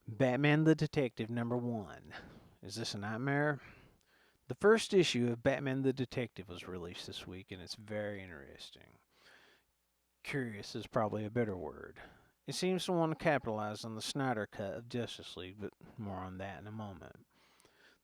Batman the Detective #1. Is this a nightmare? The first issue of Batman the Detective was released this week, and it's very interesting. Curious is probably a better word. It seems to want to capitalize on the Snyder cut of Justice League, but more on that in a moment.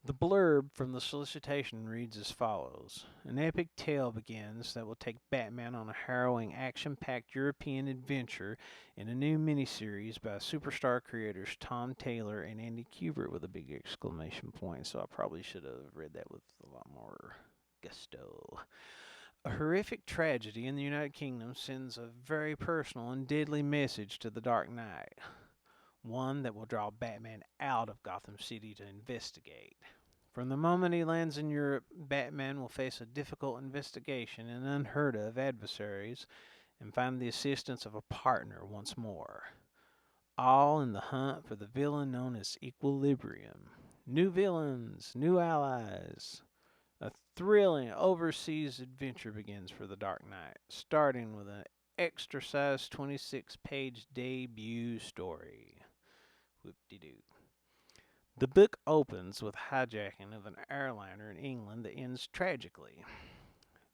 The blurb from the solicitation reads as follows: An epic tale begins that will take Batman on a harrowing, action packed European adventure in a new miniseries by superstar creators Tom Taylor and Andy Kubert with a big exclamation point. So I probably should have read that with a lot more gusto. A horrific tragedy in the United Kingdom sends a very personal and deadly message to the Dark Knight, one that will draw Batman out of Gotham City to investigate. From the moment he lands in Europe, Batman will face a difficult investigation and unheard of adversaries and find the assistance of a partner once more. All in the hunt for the villain known as Equilibrium. New villains, new allies. A thrilling overseas adventure begins for the Dark Knight, starting with an extra size 26-page debut story. Whoop-de-doo. The book opens with hijacking of an airliner in England that ends tragically.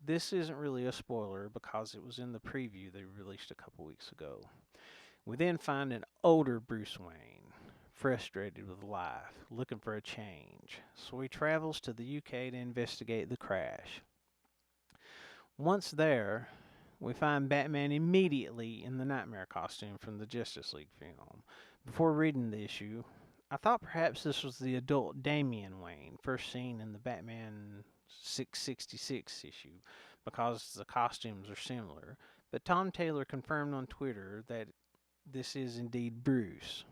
This isn't really a spoiler because it was in the preview they released a couple weeks ago. We then find an older Bruce Wayne, frustrated with life, looking for a change. So he travels to the UK to investigate the crash. Once there, we find Batman immediately in the Knightmare costume from the Justice League film. Before reading the issue, I thought perhaps this was the adult Damian Wayne, first seen in the Batman 666 issue, because the costumes are similar. But Tom Taylor confirmed on Twitter that this is indeed Bruce.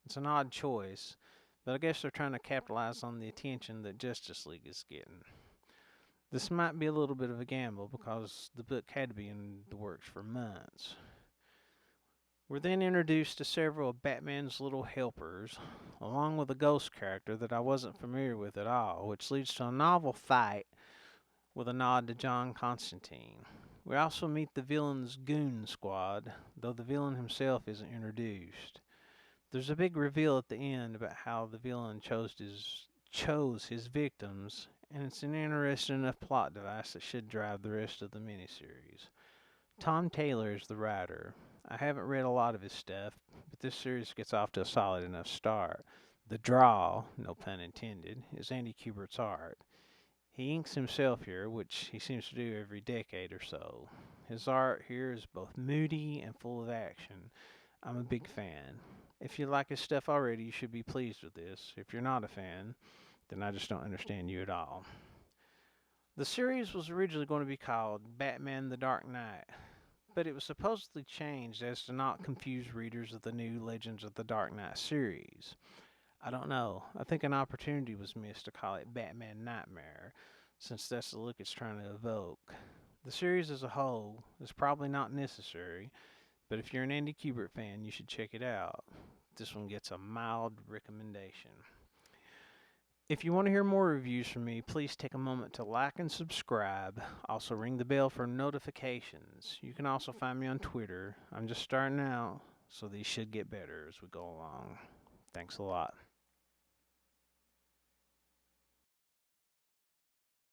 It's an odd choice, but I guess they're trying to capitalize on the attention that Justice League is getting. This might be a little bit of a gamble because the book had to be in the works for months. We're then introduced to several of Batman's little helpers, along with a ghost character that I wasn't familiar with at all, which leads to a novel fight with a nod to John Constantine. We also meet the villain's goon squad, though the villain himself isn't introduced. There's a big reveal at the end about how the villain chose his victims, and it's an interesting enough plot device that should drive the rest of the miniseries. Tom Taylor is the writer. I haven't read a lot of his stuff, but this series gets off to a solid enough start. The draw, no pun intended, is Andy Kubert's art. He inks himself here, which he seems to do every decade or so. His art here is both moody and full of action. I'm a big fan. If you like his stuff already, you should be pleased with this. If you're not a fan, then I just don't understand you at all. The series was originally going to be called Batman the Dark Knight, but it was supposedly changed as to not confuse readers of the new Legends of the Dark Knight series. I don't know. I think an opportunity was missed to call it Batman Knightmare, since that's the look it's trying to evoke. The series as a whole is probably not necessary, but if you're an Andy Kubert fan, you should check it out. This one gets a mild recommendation. If you want to hear more reviews from me, please take a moment to like and subscribe. Also, ring the bell for notifications. You can also find me on Twitter. I'm just starting out, so these should get better as we go along. Thanks a lot.